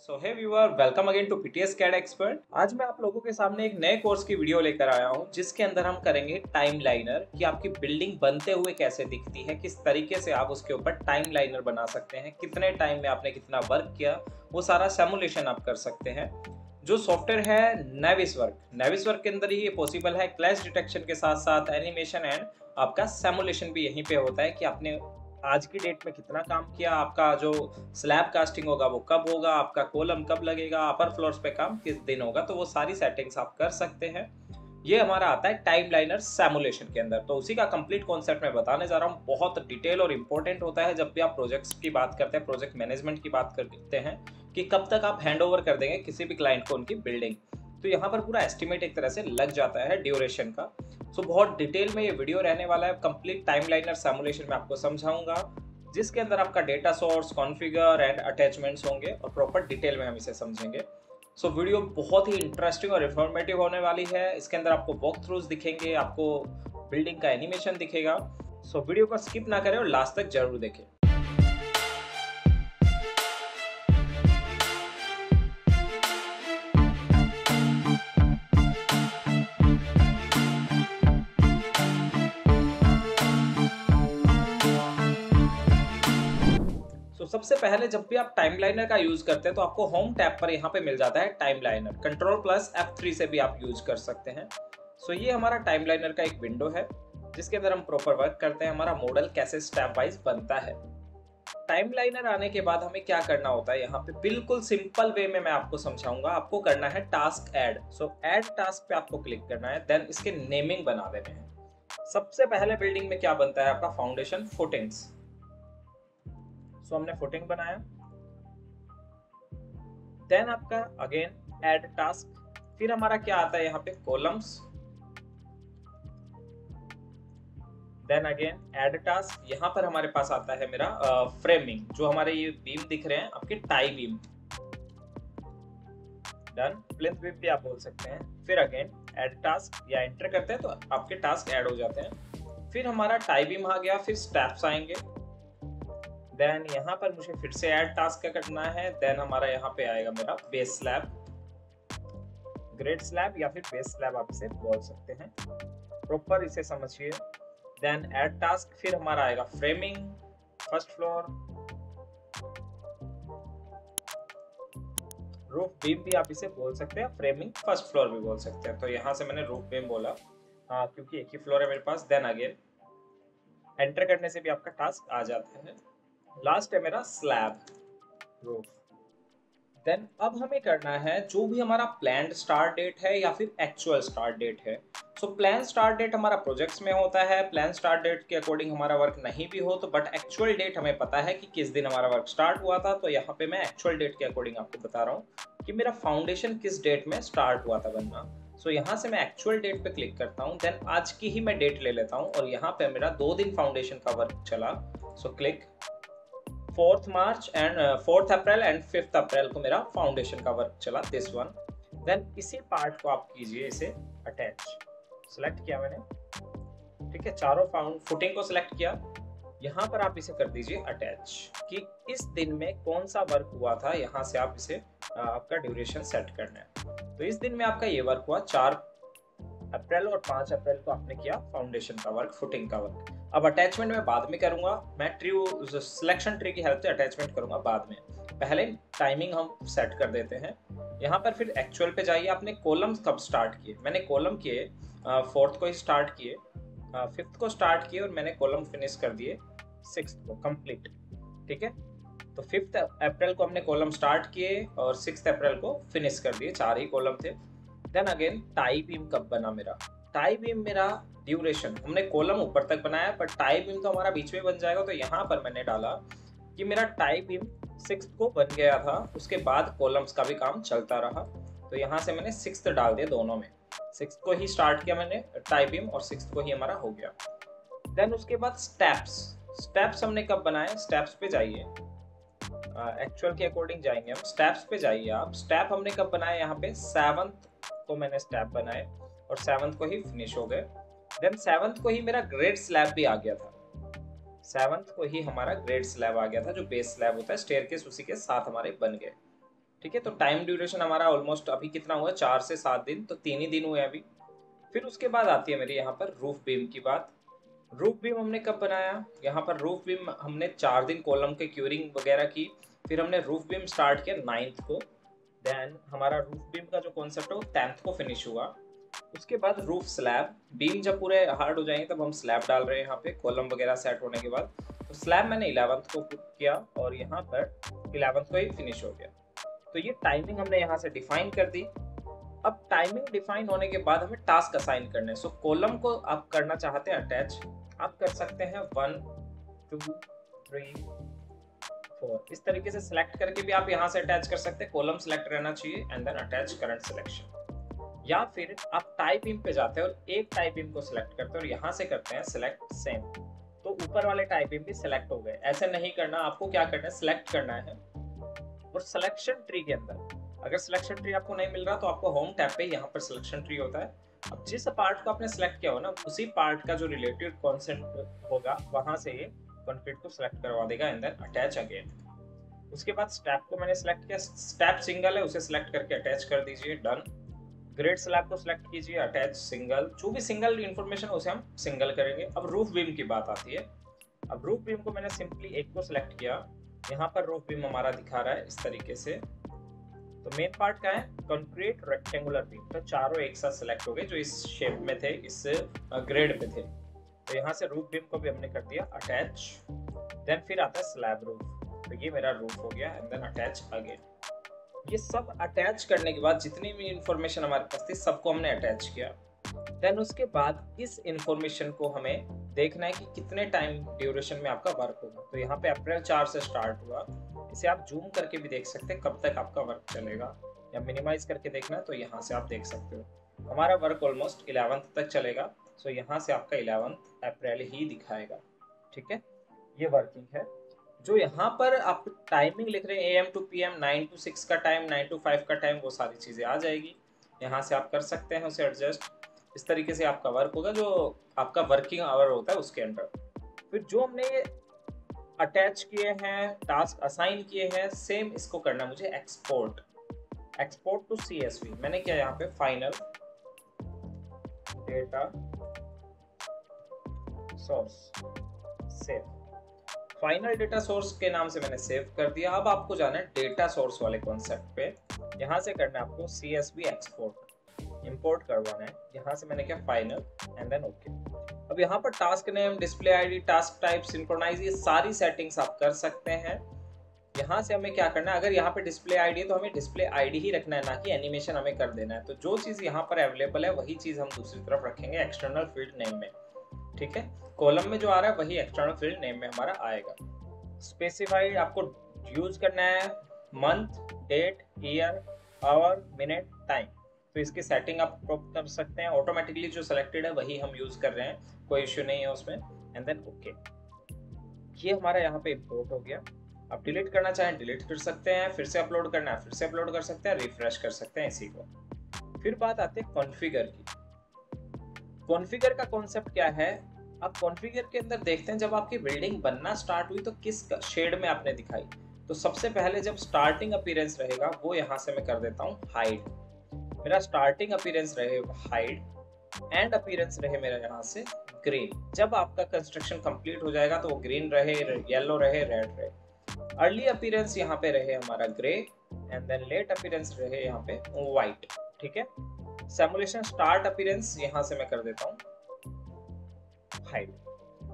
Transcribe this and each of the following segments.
So hey viewer, welcome again to PTS CAD expert. आज मैं आप लोगों के सामने एक नए कोर्स की वीडियो लेकर आया हूं, जिसके अंदर हम करेंगे टाइमलाइनर कि आपकी बिल्डिंग बनते हुए कैसे दिखती है, किस तरीके से आप उसके ऊपर टाइमलाइनर बना सकते हैं, कितने टाइम में आपने कितना वर्क किया, वो सारा सिमुलेशन आप कर सकते हैं। जो सॉफ्टवेयर है नेविसवर्क के अंदर ही ये पॉसिबल है। क्लैश डिटेक्शन के साथ साथ एनिमेशन एंड आपका सिमुलेशन भी यहीं पे होता है कि आपने आज की डेट में कितना काम किया, आपका जो स्लैब कास्टिंग होगा वो कब होगा, आपका कॉलम कब लगेगा, अपर फ्लोर्स पे काम किस दिन होगा, तो वो सारी सेटिंग्स आप कर सकते हैं। ये हमारा आता है टाइमलाइनर सिमुलेशन के अंदर। तो उसी का कंप्लीट कॉन्सेप्ट मैं बताने जा रहा हूँ। बहुत डिटेल और इंपॉर्टेंट होता है जब भी आप प्रोजेक्ट्स की बात करते हैं, प्रोजेक्ट मैनेजमेंट की बात करते हैं कि कब तक आप हैंड ओवर कर देंगे किसी भी क्लाइंट को उनकी बिल्डिंग। तो यहाँ पर पूरा एस्टिमेट एक तरह से लग जाता है ड्यूरेशन का। सो बहुत डिटेल में ये वीडियो रहने वाला है। कंप्लीट टाइमलाइनर सिमुलेशन में आपको समझाऊंगा, जिसके अंदर आपका data source, configure and attachments होंगे और प्रॉपर डिटेल में हम इसे समझेंगे। सो वीडियो बहुत ही इंटरेस्टिंग और इन्फॉर्मेटिव होने वाली है। इसके अंदर आपको वॉक थ्रूज दिखेंगे, आपको बिल्डिंग का एनिमेशन दिखेगा। सो वीडियो को स्किप ना करें और लास्ट तक जरूर देखें। सबसे पहले जब भी आप टाइमलाइनर का यूज करते हैं तो आपको होम टैब पर यहाँ पे मिल जाता है टाइमलाइनर। कंट्रोल प्लस F3 से भी आप यूज कर सकते हैं। ये हमारा टाइमलाइनर का एक विंडो है, जिसके अंदर हम प्रॉपर वर्क करते हैं, हमारा मॉडल कैसे स्टेप वाइज बनता है। टाइमलाइनर आने के बाद हमें क्या करना होता है, यहाँ पे बिल्कुल सिंपल वे में मैं आपको समझाऊंगा। आपको करना है टास्क ऐड। ऐड टास्क पे आपको क्लिक करना है, देन इसके नेमिंग बना देने हैं। सबसे पहले बिल्डिंग में क्या बनता है, आपका फाउंडेशन फुटिंग्स। हमने फुटिंग बनाया, देन आपका अगेन ऐड टास्क। फिर हमारा क्या आता है यहाँ पे, columns, then again add task. यहाँ पर हमारे पास आता है मेरा फ्रेमिंग, जो हमारे ये बीम दिख रहे हैं आपके tie beam, done. Plinth beam भी आप बोल सकते हैं। फिर अगेन ऐड टास्क या एंटर करते हैं तो आपके टास्क ऐड हो जाते हैं। फिर हमारा टाई बीम आ गया, फिर स्टेप्स आएंगे, देन यहाँ पर मुझे फिर से ऐड टास्क का करना है। देन हमारा यहाँ पे आएगा मेरा बेस स्लैब, ग्रेड स्लैब या फिर बेस स्लैब आप इसे बोल सकते हैं, प्रॉपर इसे समझिए। देन ऐड टास्क, फिर हमारा आएगा framing, first floor, roof beam भी आप इसे बोल सकते हैं, फ्रेमिंग फर्स्ट फ्लोर भी बोल सकते हैं। तो यहाँ से मैंने रूफ बीम बोला क्योंकि एक ही फ्लोर है मेरे पास। देन अगेन एंटर करने से भी आपका टास्क आ जाता है। लास्ट है मेरा स्लैब रूफ। देन अब हमें करना है जो भी हमारा प्लान्ड स्टार्ट डेट है या फिर एक्चुअल स्टार्ट डेट है। प्लान स्टार्ट डेट हमारा प्रोजेक्ट्स में होता है। प्लान स्टार्ट डेट के अकॉर्डिंग हमारा वर्क नहीं भी हो तो बट एक्चुअल डेट हमें पता है कि किस दिन हमारा वर्क स्टार्ट हुआ था। तो यहाँ पे मैं एक्चुअल डेट के अकॉर्डिंग आपको बता रहा हूँ कि मेरा फाउंडेशन किस डेट में स्टार्ट हुआ था बनना। यहाँ से मैं एक्चुअल डेट पे क्लिक करता हूँ, देन आज की ही मैं डेट ले लेता हूँ और यहाँ पे मेरा 2 दिन फाउंडेशन का वर्क चला। Click 4th March and 4th April and 5th अप्रैल को मेरा फाउंडेशन का वर्क चला, दिस वन। देन इसी पार्ट को आप कीजिए इसे अटैच। सेलेक्ट किया मैंने, ठीक है, चारों फुटिंग को सिलेक्ट किया। यहाँ पर आप इसे कर दीजिए अटैच कि इस दिन में कौन सा वर्क हुआ था। यहाँ से आप इसे आपका ड्यूरेशन सेट करना है। तो इस दिन में आपका ये वर्क हुआ 4 अप्रैल और 5 अप्रैल को आपने किया फाउंडेशन का वर्क, फुटिंग का वर्क। अब अटैचमेंट मैं बाद में करूंगा, मैं सिलेक्शन ट्री की हेल्प से अटैचमेंट करूंगा बाद में। पहले टाइमिंग हम सेट कर देते हैं। यहाँ पर फिर एक्चुअल पे जाइए, आपने कॉलम्स कब स्टार्ट किए। मैंने कॉलम किए 4th को ही स्टार्ट किए, 5th को स्टार्ट किए और मैंने कॉलम फिनिश कर दिए 6th को कंप्लीट, ठीक है। तो 5th अप्रैल को हमने कॉलम स्टार्ट किए और 6th अप्रैल को फिनिश कर दिए, 4 ही कॉलम थे। देन अगेन टाई बीम कब बना मेरा, टाई बीम मेरा ड्यूरेशन, हमने कॉलम ऊपर तक बनाया पर टाई बीम तो हमारा बीच में बन जाएगा। तो यहाँ पर मैंने डाला कि मेरा टाई बीम 6th को बन गया था, उसके बाद कॉलम्स का भी काम चलता रहा। तो यहाँ से मैंने 6th डाल दिया दोनों में, 6th को ही स्टार्ट किया मैंने टाई बीम और 6th को ही हमारा हो गया। देन उसके बाद स्टेप्स हमने कब बनाए, स्टेप्स पे जाइए, एक्चुअल के अकॉर्डिंग जाएंगे हम। स्टेप्स पे जाइए आप, स्टेप हमने कब बनाए, यहाँ पे 7th को मैंने स्टेप बनाए और 7th को ही फिनिश हो गए। देन 7th को ही मेरा ग्रेड स्लैब भी आ गया था, 7th को ही हमारा ग्रेड स्लैब आ गया था, जो बेस स्लैब होता है, स्टेयरकेस उसी के साथ हमारे बन गए, ठीक है, तो टाइम ड्यूरेशन हमारा ऑलमोस्ट अभी कितना हुआ, 4 से 7 दिन, तो 3 ही दिन हुए अभी। फिर उसके बाद आती है मेरी यहाँ पर रूफ बीम की बात। रूफ बीम हमने कब बनाया, यहाँ पर रूफ बीम हमने 4 दिन कॉलम के क्यूरिंग वगैरह की, फिर हमने रूफ बीम स्टार्ट किया 9th को। देन हमारा रूफ बीम का जो कॉन्सेप्ट है वो 10th को फिनिश हुआ। उसके बाद रूफ स्लैब, बीम जब पूरे हार्ड हो जाएंगे तब हम स्लैब डाल रहे हैं यहाँ पे कॉलम वगैरह सेट होने के बाद। तो स्लैब मैंने 11th को पुट किया और यहाँ पर 11th को ही फिनिश हो गया। तो ये टाइमिंग हमने यहाँ से डिफाइन कर दी। अब टाइमिंग डिफाइन होने के बाद हमें टास्क असाइन करने हैं। सो कॉलम को आप करना चाहते हैं अटैच, आप कर सकते हैं 1 2 3 4, इस तरीके से सिलेक्ट करके भी आप यहाँ से अटैच कर सकते हैं। कॉलम सिलेक्ट रहना चाहिए and then attach current selection. या फिर आप टाइप इम पे जाते हैं और एक टाइप इम को सिलेक्ट करते हैं और यहाँ से करते हैं सिलेक्ट सेम, तो ऊपर वाले टाइप इम भी सिलेक्ट हो गए। ऐसे नहीं करना, आपको क्या करना है, सिलेक्ट करना है और सिलेक्शन ट्री के अंदर अगर सिलेक्शन ट्री आपको नहीं मिल रहा तो आपको होम टैब पे यहाँ पर सिलेक्शन ट्री होता है। अब जिस पार्ट को आपने सिलेक्ट किया हो ना, उसी पार्ट का जो रिलेटेड कॉन्सेप्ट होगा वहां से ये कंक्रीट को सिलेक्ट करवा देगा एंड देन अटैच अगेन। उसके बाद स्टैप को मैंने सिलेक्ट किया, स्टैप सिंगल है उसे सिलेक्ट करके अटैच कर दीजिए, डन। ग्रेड स्लैब को सिलेक्ट कीजिए, अटैच सिंगल, जो भी सिंगल इन्फॉर्मेशन उसे हम सिंगल करेंगे। अब रूफ बीम की बात आती है। अब रूफ बीम को मैंने सिंपली एक को सिलेक्ट किया, यहाँ पर रूफ बीम हमारा दिखा रहा है इस तरीके से। तो मेन पार्ट क्या है, कंक्रीट रेक्टेंगुलर बीम, तो चारों एक साथ सिलेक्ट हो गए जो इस शेप में थे, इस ग्रेड में थे। तो यहाँ से रूफ बीम को भी हमने कर दिया अटैच। देन फिर आता है स्लैब रूफ, तो ये मेरा रूफ हो गया एंड देन अटैच अगेन। ये सब अटैच करने के बाद जितनी भी इंफॉर्मेशन हमारे पास थी सबको हमने अटैच किया। देन उसके बाद इस इंफॉर्मेशन को हमें देखना है कि कितने टाइम ड्यूरेशन में आपका वर्क होगा। तो यहाँ पे अप्रैल 4 से स्टार्ट हुआ, इसे आप जूम करके भी देख सकते हैं कब तक आपका वर्क चलेगा, या मिनिमाइज करके देखना है तो यहाँ से आप देख सकते हो। हमारा वर्क ऑलमोस्ट 11th तक चलेगा, सो यहाँ से आपका 11th अप्रैल ही दिखाएगा। ठीक है, ये वर्किंग है। जो यहाँ पर आप टाइमिंग लिख रहे हैं AM to PM, 9 to 6 का टाइम, 9 to 5 का टाइम, वो सारी चीज़ें आ जाएगी। यहाँ से आप कर सकते हैं उसे एडजस्ट। इस तरीके से आपका वर्क होगा जो आपका वर्किंग आवर होता है उसके अंडर। फिर जो हमने अटैच किए हैं, टास्क असाइन किए हैं, सेम इसको करना मुझे एक्सपोर्ट, एक्सपोर्ट टू CSV। मैंने किया यहाँ पे final data source save, final data source के नाम से मैंने सेव कर दिया। अब आपको जाना है डेटा सोर्स वाले कॉन्सेप्ट पे, यहाँ से करना है आपको CSV एक्सपोर्ट, इंपोर्ट करवाना है। यहाँ से मैंने किया फाइनल एंड देन ओके। अब यहाँ पर task name, display ID, task type, synchronise, ये सारी सेटिंग्स आप कर सकते हैं। यहाँ से हमें क्या करना है, अगर यहाँ पे डिस्प्ले आईडी है तो हमें डिस्प्ले आईडी ही रखना है, ना कि एनिमेशन हमें कर देना है। तो जो चीज़ यहाँ पर अवेलेबल है वही चीज़ हम दूसरी तरफ रखेंगे एक्सटर्नल फील्ड नेम में। ठीक है, कॉलम में जो आ रहा है वही एक्सटर्नल फील्ड नेम में हमारा आएगा। स्पेसिफाइड आपको यूज करना है month, date, year, hour, minute, time. तो इसकी सेटिंग आप कर सकते हैं। ऑटोमेटिकली जो सिलेक्टेड है वही हम यूज कर रहे हैं, कोई इश्यू नहीं है उसमें। एंड देन ओके, ये हमारा यहाँ पे इंपोर्ट हो गया। आप डिलीट करना चाहें डिलीट कर सकते हैं, फिर से अपलोड करना है फिर से अपलोड कर सकते हैं, रिफ्रेश कर सकते हैं इसी को। फिर बात आती है कॉन्फ़िगर की। कॉन्फ़िगर का कॉन्सेप्ट क्या है, आप कॉन्फ़िगर के अंदर देखते हैं जब आपकी बिल्डिंग बनना स्टार्ट हुई तो किस शेड में आपने दिखाई। तो सबसे पहले जब स्टार्टिंग अपीयरेंस रहेगा वो यहाँ से मैं कर देता हूँ हाइड। मेरा स्टार्टिंग अपीयरेंस रहे हाइड, एंड अपीयरेंस रहे मेरा यहाँ से ग्रीन। जब आपका कंस्ट्रक्शन कंप्लीट हो जाएगा तो वो ग्रीन रहे, येलो रहे, रेड रहे। अर्ली अपीयरेंस यहाँ पे रहे हमारा grey, and then late appearance रहे यहाँ पे व्हाइट। ठीक है, सिमुलेशन स्टार्ट अपीयरेंस यहाँ से मैं कर देता हूँ हाइड।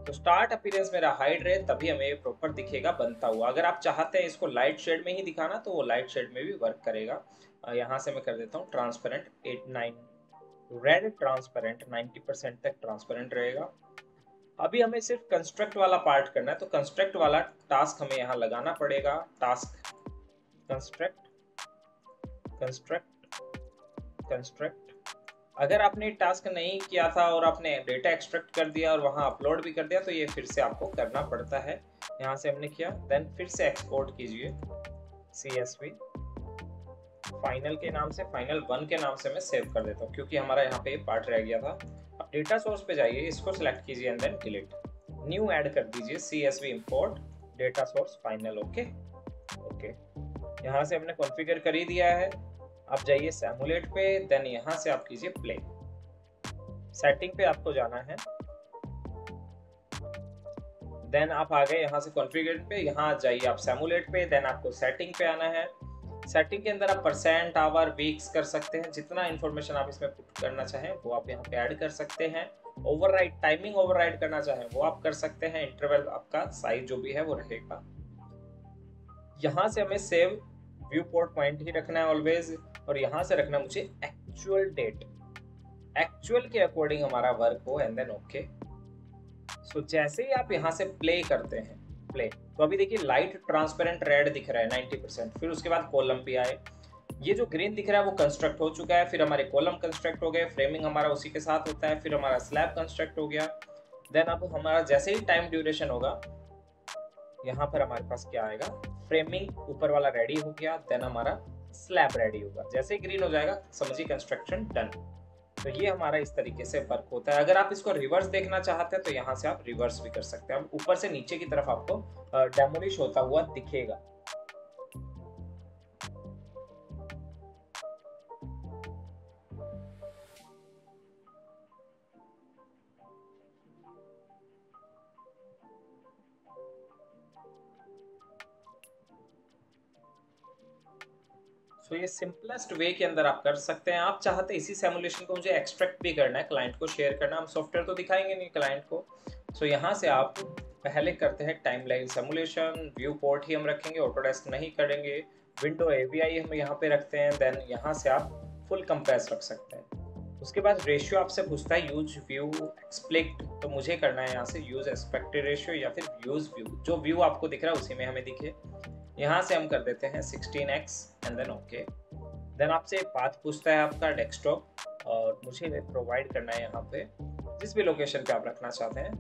तो स्टार्ट अपीयरेंस मेरा हाइड रहे तभी हमें ये प्रॉपर दिखेगा बनता हुआ। अगर आप चाहते हैं इसको लाइट शेड में ही दिखाना तो वो लाइट शेड में भी वर्क करेगा। यहाँ से मैं कर देता हूँ ट्रांसपेरेंट 89, रेड ट्रांसपेरेंट 90% तक ट्रांसपेरेंट रहेगा। अभी हमें सिर्फ कंस्ट्रक्ट वाला पार्ट करना है, तो कंस्ट्रक्ट वाला टास्क हमें यहाँ लगाना पड़ेगा। Task construct construct construct. अगर आपने टास्क नहीं किया था और आपने डेटा एक्सट्रैक्ट कर दिया और वहाँ अपलोड भी कर दिया तो ये फिर से आपको करना पड़ता है। यहाँ से हमने किया, देन फिर से एक्सपोर्ट कीजिए CSV फाइनल के नाम से, फाइनल 1 के नाम से मैं सेव कर देता हूँ क्योंकि हमारा यहाँ पे पार्ट रह गया था। अब डेटा सोर्स पे जाइए, इसको सिलेक्ट कीजिए and then delete, new add कर दीजिए CSV import data source final. Okay okay, यहाँ से हमने कॉन्फ़िगर कर ही दिया है। आप जाइए सिमुलेट पे, देन यहाँ से आप कीजिए प्ले। सेटिंग पे आपको जाना है, देन आप आ गए यहाँ से कॉन्फ़िगर पे, यहाँ जाइए आप सिमुलेट पे, देन आपको सेटिंग पे आना है। सेटिंग के अंदर आप परसेंट, आवर, वीक्स कर सकते हैं, जितना इन्फॉर्मेशन आप इसमें पुट करना चाहें वो आप यहाँ पे ऐड कर सकते हैं। ओवरराइड, टाइमिंग ओवरराइड करना चाहें वो आप कर सकते हैं। इंटरवल आपका साइज जो भी है वो रहेगा। यहाँ से हमें सेव व्यू पोर्ट पॉइंट ही रखना है ऑलवेज, और यहाँ से रखना मुझे एक्चुअल डेट, एक्चुअल के अकॉर्डिंग हमारा वर्क हो, एंड देन ओके। सो जैसे ही आप यहाँ से प्ले करते हैं, प्ले, तो अभी देखिए लाइट ट्रांसपेरेंट रेड दिख रहा है 90%। फिर उसके बाद कॉलम भी आए, ये जो ग्रीन दिख रहा है वो कंस्ट्रक्ट हो चुका है, फिर हमारे कॉलम कंस्ट्रक्ट हो गए, फ्रेमिंग हमारा उसी के साथ होता है, फिर हमारा स्लैब कंस्ट्रक्ट हो गया। देन अब हमारा जैसे ही टाइम ड्यूरेशन होगा, यहाँ पर हमारे पास क्या आएगा, फ्रेमिंग ऊपर वाला रेडी हो गया, देन हमारा स्लैब रेडी होगा। जैसे ही ग्रीन हो जाएगा समझिए कंस्ट्रक्शन डन। तो ये हमारा इस तरीके से वर्क होता है। अगर आप इसको रिवर्स देखना चाहते हैं तो यहाँ से आप रिवर्स भी कर सकते हैं। अब ऊपर से नीचे की तरफ आपको डेमोलिश होता हुआ दिखेगा। तो ये सिंपलेस्ट वे के अंदर आप कर सकते हैं। आप चाहते हैं इसी सिमुलेशन को मुझे एक्सट्रैक्ट भी करना है, क्लाइंट को शेयर करना, हम सॉफ्टवेयर तो दिखाएंगे नहीं क्लाइंट को। सो यहाँ से आप पहले करते हैं टाइमलाइन सिमुलेशन, व्यू पोर्ट ही हम रखेंगे, ऑटोडेस्क नहीं करेंगे, विंडो एपीआई हम यहाँ पे रखते हैं, देन यहाँ से आप फुल कंप्रेस रख सकते हैं। उसके बाद रेशियो आपसे पूछता है यूज व्यू एक्सप्लिक्ट, तो मुझे करना है यहाँ से यूज एक्सपेक्टेड रेशियो या फिर यूज व्यू, जो व्यू आपको दिख रहा है उसी में हमें दिखे। यहाँ से हम कर देते हैं 16x and then okay. Then आपसे पाथ पूछता है आपका डेस्कटॉप, और मुझे प्रोवाइड करना है यहाँ पे जिस भी लोकेशन पे आप रखना चाहते हैं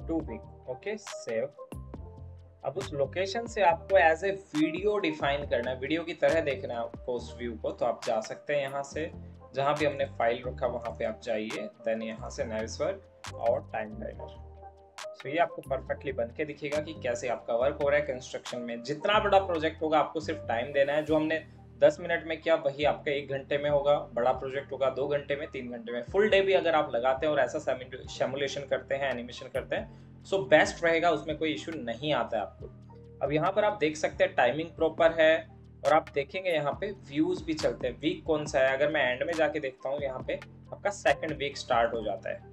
2 वीक, ओके सेव। अब उस लोकेशन से आपको एज ए वीडियो डिफाइन करना है, वीडियो की तरह देखना है आपको उस व्यू को, तो आप जा सकते हैं यहाँ से जहाँ भी हमने फाइल रखा वहाँ पे आप जाइए, देन यहाँ से नेविसवर्क और टाइमलाइनर। तो ये आपको परफेक्टली बन के दिखेगा कि कैसे आपका वर्क हो रहा है कंस्ट्रक्शन में। जितना बड़ा प्रोजेक्ट होगा आपको सिर्फ टाइम देना है, जो हमने 10 मिनट में किया वही आपका 1 घंटे में होगा, बड़ा प्रोजेक्ट होगा 2 घंटे में, 3 घंटे में। फुल डे भी अगर आप लगाते हैं और ऐसा सिमुलेशन करते हैं, एनिमेशन करते हैं, सो बेस्ट रहेगा, उसमें कोई इशू नहीं आता है आपको। अब यहाँ पर आप देख सकते हैं टाइमिंग प्रॉपर है, और आप देखेंगे यहाँ पे व्यूज भी चलते हैं, वीक कौन सा है। अगर मैं एंड में जाके देखता हूँ यहाँ पे आपका सेकंड वीक स्टार्ट हो जाता है।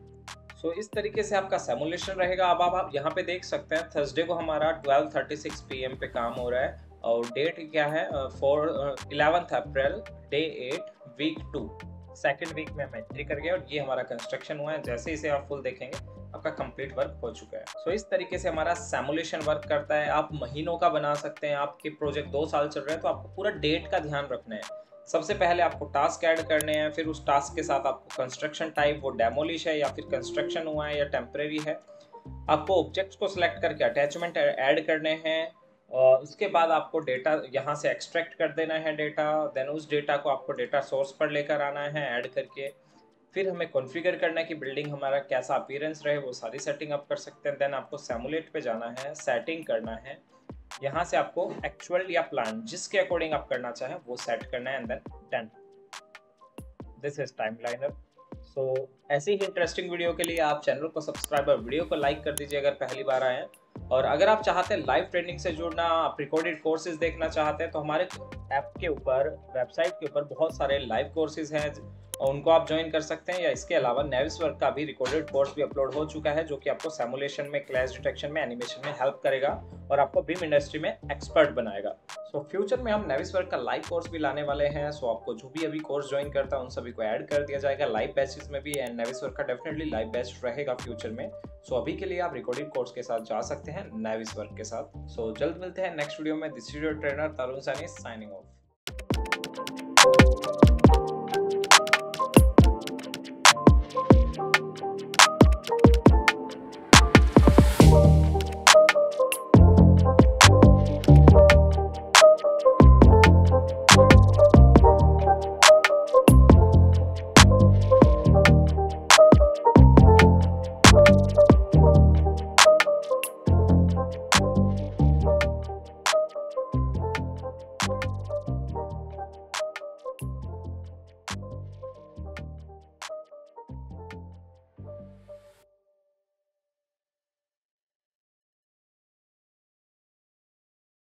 सो इस तरीके से आपका सिमुलेशन रहेगा। अब आप यहाँ पे देख सकते हैं थर्सडे को हमारा 12:36 PM पे काम हो रहा है, और डेट क्या है 11 अप्रैल, डे 8 वीक 2, सेकेंड वीक में हम एंट्री कर गए, और ये हमारा कंस्ट्रक्शन हुआ है। जैसे इसे आप फुल देखेंगे आपका कंप्लीट वर्क हो चुका है। सो इस तरीके से हमारा सिमुलेशन वर्क करता है। आप महीनों का बना सकते हैं, आपके प्रोजेक्ट 2 साल चल रहे हैं तो आपको पूरा डेट का ध्यान रखना है। सबसे पहले आपको टास्क ऐड करने हैं, फिर उस टास्क के साथ आपको कंस्ट्रक्शन टाइप, वो डेमोलिश है या फिर कंस्ट्रक्शन हुआ है या टेम्परेरी है, आपको ऑब्जेक्ट्स को सिलेक्ट करके अटैचमेंट ऐड करने हैं। उसके बाद आपको डेटा यहाँ से एक्सट्रैक्ट कर देना है डेटा, देन उस डेटा को आपको डेटा सोर्स पर लेकर आना है ऐड करके। फिर हमें कॉन्फ़िगर करना है कि बिल्डिंग हमारा कैसा अपीयरेंस रहे, वो सारी सेटिंग आप कर सकते हैं। देन आपको सिमुलेट पे जाना है, सेटिंग करना है, यहाँ से आपको एक्चुअल या प्लान जिसके अकॉर्डिंग आप करना चाहें वो सेट करना है, and then done. This is timeliner. So ऐसी ही इंटरेस्टिंग वीडियो के लिए आप चैनल को सब्सक्राइब और वीडियो को लाइक कर दीजिए अगर पहली बार आए हैं। और अगर आप चाहते हैं लाइव ट्रेनिंग से जुड़ना, आप रिकॉर्डेड कोर्सेज देखना चाहते हैं, तो हमारे ऐप के ऊपर, वेबसाइट के ऊपर बहुत सारे लाइव कोर्सेज हैं, उनको आप ज्वाइन कर सकते हैं। या इसके अलावा नेविसवर्क का भी रिकॉर्डेड कोर्स भी अपलोड हो चुका है, जो कि आपको सिमुलेशन में, क्लैश डिटेक्शन में, एनिमेशन में हेल्प करेगा और आपको बीम इंडस्ट्री में एक्सपर्ट बनाएगा। सो फ्यूचर में हम नेविसवर्क का लाइव कोर्स भी लाने वाले हैं। सो आपको जो भी अभी कोर्स ज्वाइन करता है उन सभी को ऐड कर दिया जाएगा लाइव बैचेस में भी, एंड नेविसवर्क का डेफिनेटली लाइव बैच रहेगा फ्यूचर में। सो अभी के लिए आप रिकॉर्डेड कोर्स के साथ जा सकते हैं नेविसवर्क के साथ। सो जल्द मिलते हैं नेक्स्ट वीडियो में। This is your trainer Tarun Saini signing off.